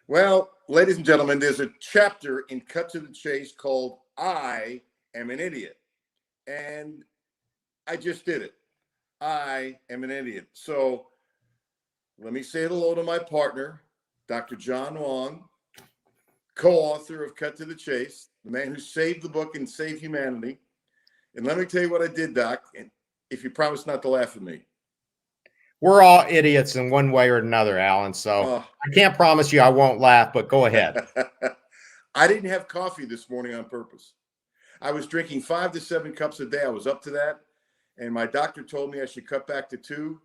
Well, ladies and gentlemen, there's a chapter in Cut to the Chase called I Am an Idiot. And I just did it. I am an idiot. So let me say hello to my partner, Dr. John Wong, co author of Cut to the Chase, the man who saved the book and saved humanity. And let me tell you what I did, Doc, and if you promise not to laugh at me. We're all idiots in one way or another, Alan. So I can't promise you I won't laugh, but go ahead. I didn't have coffee this morning on purpose. I was drinking 5 to 7 cups a day. I was up to that. And my doctor told me I should cut back to 2.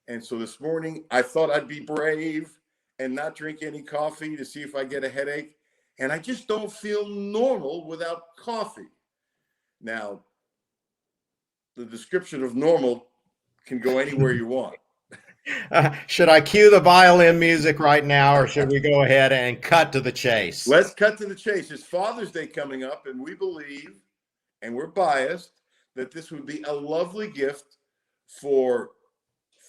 And so this morning I thought I'd be brave and not drink any coffee to see if I get a headache. And I just don't feel normal without coffee. Now, the description of normal can go anywhere you want. Should I cue the violin music right now, or should we go ahead and cut to the chase? Let's cut to the chase. It's Father's Day coming up, and we believe, and we're biased, that this would be a lovely gift for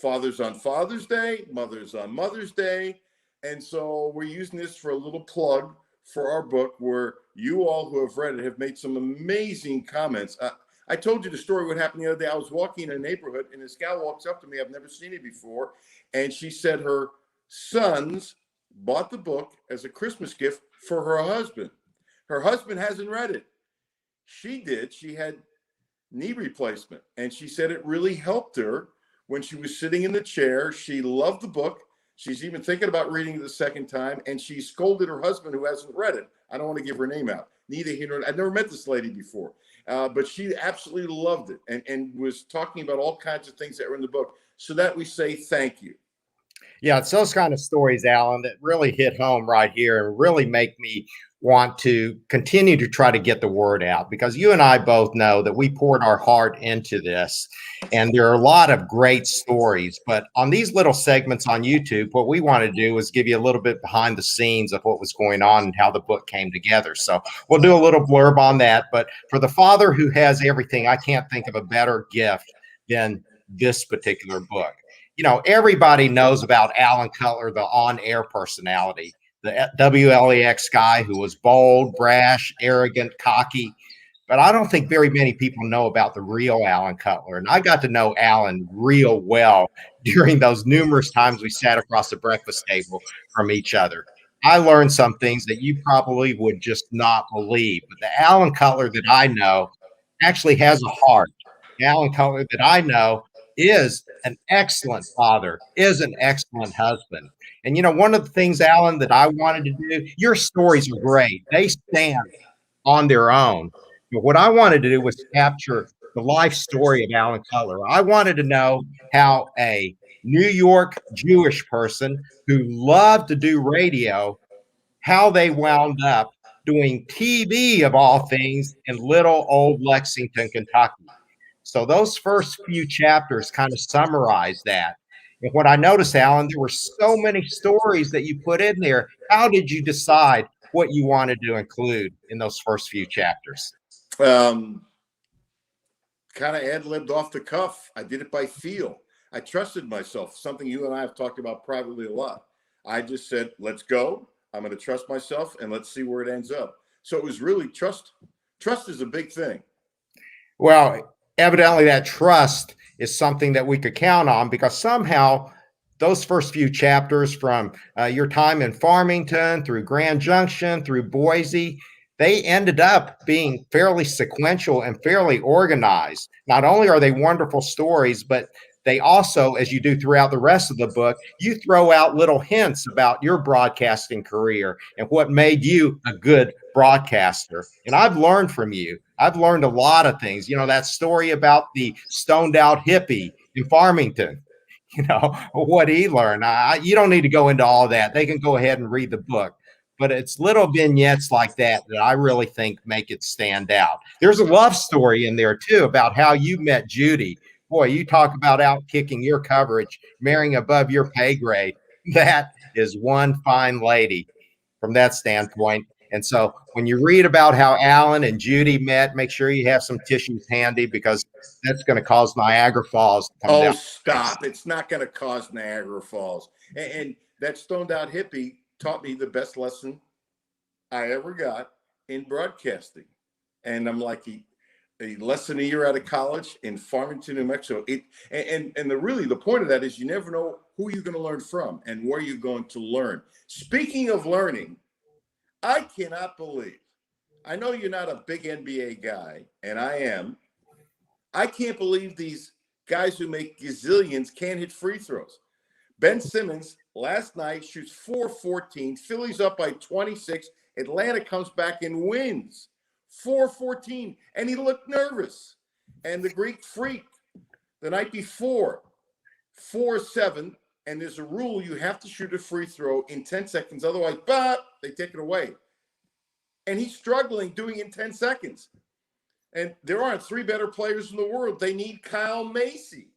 fathers on Father's Day, mothers on Mother's Day. And so we're using this for a little plug for our book, where you all who have read it have made some amazing comments. I told you the story what happened the other day. I was walking in a neighborhood, and this gal walks up to me. I've never seen it before. And she said her sons bought the book as a Christmas gift for her husband. Her husband hasn't read it. She did. She had knee replacement. And she said it really helped her when she was sitting in the chair. She loved the book. She's even thinking about reading it the second time. And she scolded her husband who hasn't read it. I don't want to give her name out. Neither he nor I've never met this lady before. But she absolutely loved it and was talking about all kinds of things that were in the book, so that we say thank you. Yeah, it's those kind of stories, Alan, that really hit home right here and really make me want to continue to try to get the word out, because you and I both know that we poured our heart into this, and there are a lot of great stories. But on these little segments on YouTube, what we want to do is give you a little bit behind the scenes of what was going on and how the book came together. So we'll do a little blurb on that. But for the father who has everything, I can't think of a better gift than this particular book. You know, everybody knows about Alan Cutler, the on-air personality, the WLEX guy who was bold, brash, arrogant, cocky. But I don't think very many people know about the real Alan Cutler. And I got to know Alan real well during those numerous times we sat across the breakfast table from each other. I learned some things that you probably would just not believe. But the Alan Cutler that I know actually has a heart. The Alan Cutler that I know is an excellent father, is an excellent husband. And, you know, one of the things, Alan, that I wanted to do, your stories are great. They stand on their own. But what I wanted to do was capture the life story of Alan Cutler. I wanted to know how a New York Jewish person who loved to do radio, how they wound up doing TV of all things in little old Lexington, Kentucky. So those first few chapters kind of summarize that. And what I noticed, Alan, there were so many stories that you put in there. How did you decide what you wanted to include in those first few chapters? Kind of ad-libbed off the cuff. I did it by feel. I trusted myself, something you and I have talked about privately a lot. I just said, let's go. I'm going to trust myself, and let's see where it ends up. So it was really trust. Trust is a big thing. Well, evidently that trust is something that we could count on, because somehow those first few chapters from your time in Farmington through Grand Junction through Boise, they ended up being fairly sequential and fairly organized. Not only are they wonderful stories, but they also, as you do throughout the rest of the book, you throw out little hints about your broadcasting career and what made you a good broadcaster. And I've learned from you. I've learned a lot of things. You know, that story about the stoned out hippie in Farmington, you know, what he learned. You don't need to go into all that. They can go ahead and read the book. But it's little vignettes like that that I really think make it stand out. There's a love story in there, too, about how you met Judy. Boy, you talk about out kicking your coverage, marrying above your pay grade. That is one fine lady from that standpoint. And so when you read about how Alan and Judy met, make sure you have some tissues handy, because that's going to cause Niagara Falls to come down. Oh, stop. It's not going to cause Niagara Falls. And that stoned out hippie taught me the best lesson I ever got in broadcasting. And I'm like, a lesson a year out of college in Farmington, New Mexico. The point of that is you never know who you're going to learn from and where you're going to learn. Speaking of learning, I cannot believe, I know you're not a big NBA guy, and I am. I can't believe these guys who make gazillions can't hit free throws. Ben Simmons last night shoots 4-14. Philly's up by 26. Atlanta comes back and wins 4-14. And he looked nervous. And the Greek Freak the night before, 4-7. And there's a rule you have to shoot a free throw in 10 seconds. Otherwise, they take it away. And he's struggling doing it in 10 seconds. And there aren't three better players in the world. They need Kyle Macy.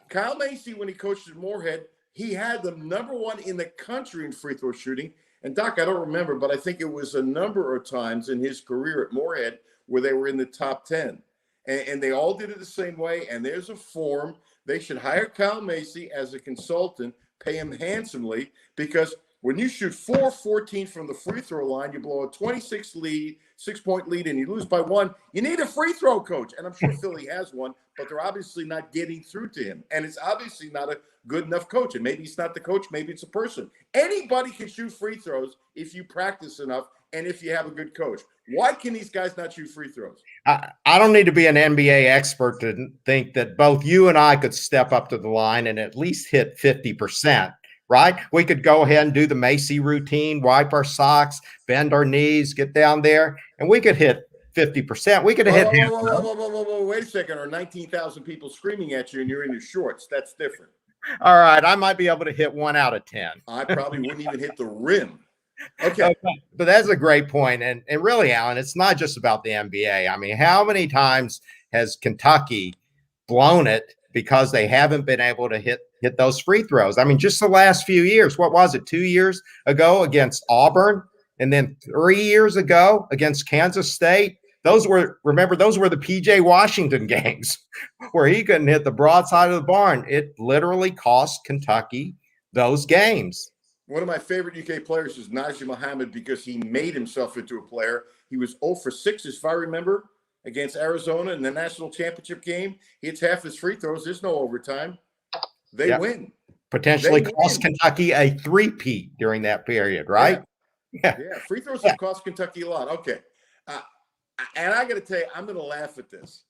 Kyle Macy, when he coached at Moorhead, he had the number one in the country in free throw shooting. And Doc, I don't remember, but I think it was a number of times in his career at Moorhead where they were in the top 10. And they all did it the same way. And there's a form. They should hire Kyle Macy as a consultant, pay him handsomely, because when you shoot 4-14 from the free throw line, you blow a 6-point lead, and you lose by one. You need a free throw coach. And I'm sure Philly has one, but they're obviously not getting through to him. And it's obviously not a good enough coach. And maybe it's not the coach. Maybe it's a person. Anybody can shoot free throws if you practice enough and if you have a good coach. Why can these guys not shoot free throws? I don't need to be an NBA expert to think that both you and I could step up to the line and at least hit 50%. Right? We could go ahead and do the Macy routine, wipe our socks, bend our knees, get down there, and we could hit 50%. We could hit. Wait a second. Or 19,000 people screaming at you and you're in your shorts. That's different. All right. I might be able to hit 1 out of 10. I probably wouldn't even hit the rim. Okay. But that's a great point. And really, Alan, it's not just about the NBA. I mean, how many times has Kentucky blown it because they haven't been able to hit those free throws? I mean, just the last few years, what was it, 2 years ago against Auburn, and then 3 years ago against Kansas State? Those were the P.J. Washington games where he couldn't hit the broadside of the barn. It literally cost Kentucky those games. One of my favorite UK players is Najee Muhammad because he made himself into a player. He was 0 for 6, if I remember, against Arizona in the national championship game. He hits half his free throws. There's no overtime. They win. Potentially cost Kentucky a three-peat during that period, right? Yeah. Free throws have cost Kentucky a lot. Okay. And I got to tell you, I'm going to laugh at this.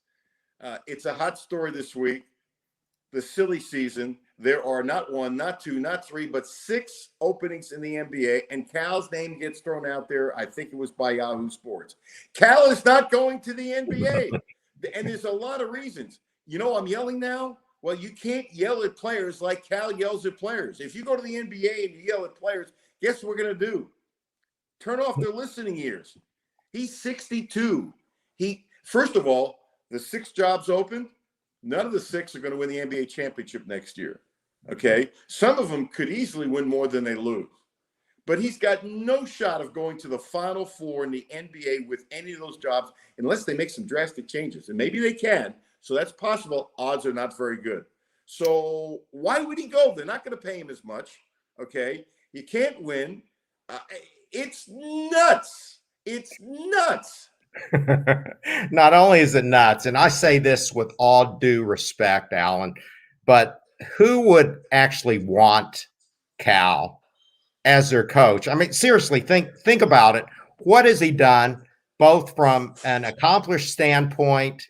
It's a hot story this week. The silly season. There are not 1, not 2, not 3, but 6 openings in the NBA, and Cal's name gets thrown out there. I think it was by Yahoo Sports. Cal is not going to the NBA, and there's a lot of reasons. You know, I'm yelling now. Well, you can't yell at players like Cal yells at players. If you go to the NBA and you yell at players, guess what we're going to do? Turn off their listening ears. He's 62. First of all, the 6 jobs open. None of the 6 are going to win the NBA championship next year. Okay. Some of them could easily win more than they lose, but he's got no shot of going to the Final Four in the NBA with any of those jobs unless they make some drastic changes, and maybe they can. So that's possible. Odds are not very good. So why would he go? They're not going to pay him as much. Okay. You can't win. It's nuts. It's nuts. Not only is it nuts, and I say this with all due respect, Alan, but who would actually want Cal as their coach? I mean, seriously, think about it. What has he done, both from an accomplished standpoint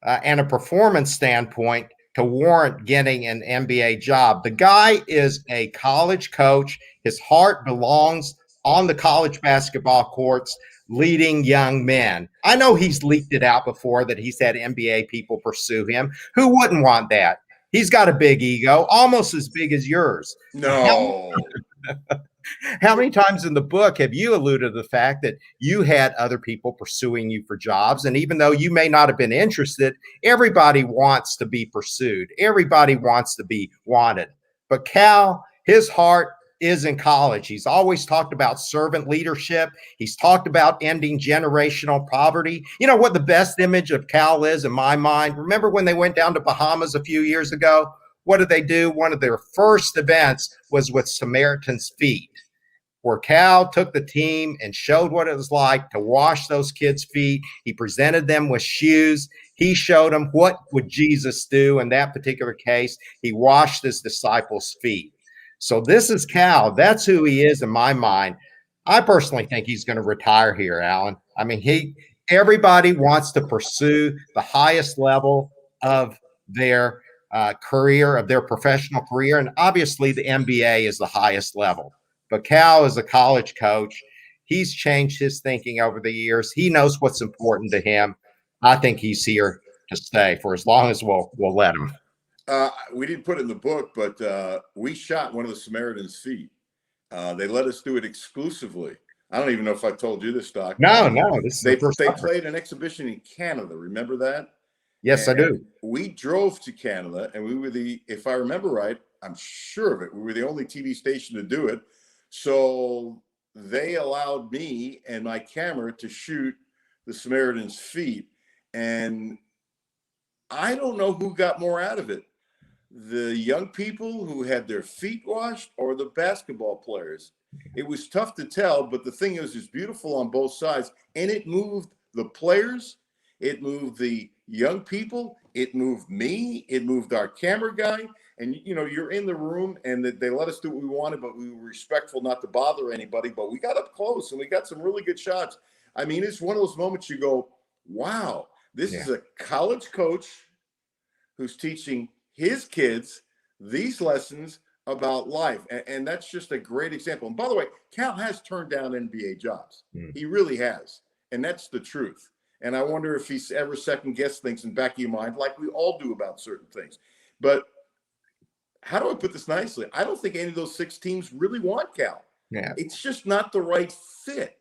and a performance standpoint, to warrant getting an NBA job? The guy is a college coach. His heart belongs on the college basketball courts, leading young men. I know he's leaked it out before that he's had NBA people pursue him. Who wouldn't want that? He's got a big ego, almost as big as yours. No. How many times in the book have you alluded to the fact that you had other people pursuing you for jobs? And even though you may not have been interested, everybody wants to be pursued. Everybody wants to be wanted. But Cal, his heart is in college. He's always talked about servant leadership. He's talked about ending generational poverty. You know what the best image of Cal is in my mind? Remember when they went down to Bahamas a few years ago? What did they do? One of their first events was with Samaritan's Feet. where Cal took the team and showed what it was like to wash those kids' feet. He presented them with shoes. He showed them what would Jesus do in that particular case. He washed his disciples' feet. So this is Cal. That's who he is in my mind. I personally think he's going to retire here, Alan. I mean, everybody wants to pursue the highest level of their career, of their professional career. And obviously the NBA is the highest level. But Cal is a college coach. He's changed his thinking over the years. He knows what's important to him. I think he's here to stay for as long as we'll let him. We didn't put it in the book, but we shot one of the Samaritan's feet. They let us do it exclusively. I don't even know if I told you this, Doc. No. They played an exhibition in Canada. Remember that? Yes, and I do. We drove to Canada, and we were if I remember right, I'm sure of it, we were the only TV station to do it. So they allowed me and my camera to shoot the Samaritan's feet. And I don't know who got more out of it, the young people who had their feet washed or the basketball players. It was tough to tell, but the thing is, it's beautiful on both sides. And it moved the players. It moved the young people. It moved me. It moved our camera guy. And, you know, you're in the room and they let us do what we wanted, but we were respectful not to bother anybody. But we got up close and we got some really good shots. I mean, it's one of those moments you go, wow, this is a college coach who's teaching his kids these lessons about life. And that's just a great example. And by the way, Cal has turned down NBA jobs. He really has. And that's the truth. And I wonder if he's ever second guessed things in the back of your mind, like we all do about certain things. But how do I put this nicely? I don't think any of those 6 teams really want Cal. Yeah. It's just not the right fit.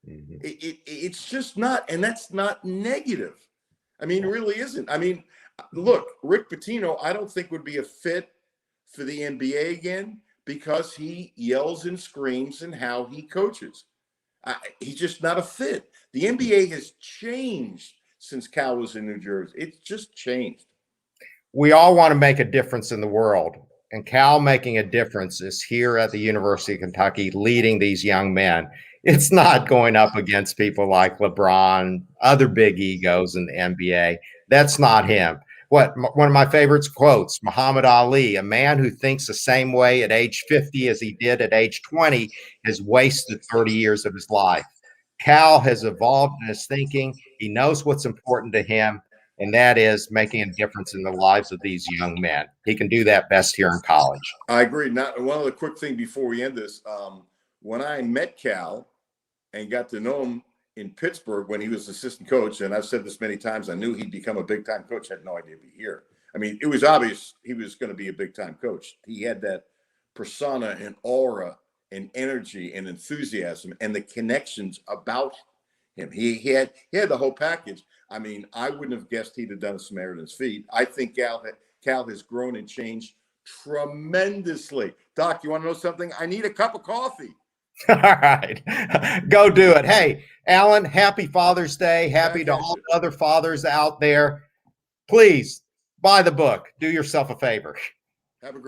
It's just not. And that's not negative. I mean, it really isn't. I mean, look, Rick Pitino, I don't think would be a fit for the NBA again because he yells and screams in how he coaches. He's just not a fit. The NBA has changed since Cal was in New Jersey. It's just changed. We all want to make a difference in the world. And Cal making a difference is here at the University of Kentucky leading these young men. It's not going up against people like LeBron, other big egos in the NBA. That's not him. One of my favorite quotes, Muhammad Ali, a man who thinks the same way at age 50 as he did at age 20 has wasted 30 years of his life. Cal has evolved in his thinking. He knows what's important to him, and that is making a difference in the lives of these young men. He can do that best here in college. I agree. Now, one other quick thing before we end this. When I met Cal and got to know him in Pittsburgh when he was assistant coach, and I've said this many times, I knew he'd become a big-time coach. I had no idea he'd be here. I mean, it was obvious he was going to be a big-time coach. He had that persona and aura and energy and enthusiasm and the connections about him. He had the whole package. I mean, I wouldn't have guessed he'd have done a Samaritan's feat. I think Cal has grown and changed tremendously. Doc, you want to know something? I need a cup of coffee. All right. Go do it. Hey, Alan, happy Father's Day. Happy to all the other fathers out there. Please buy the book. Do yourself a favor. Have a great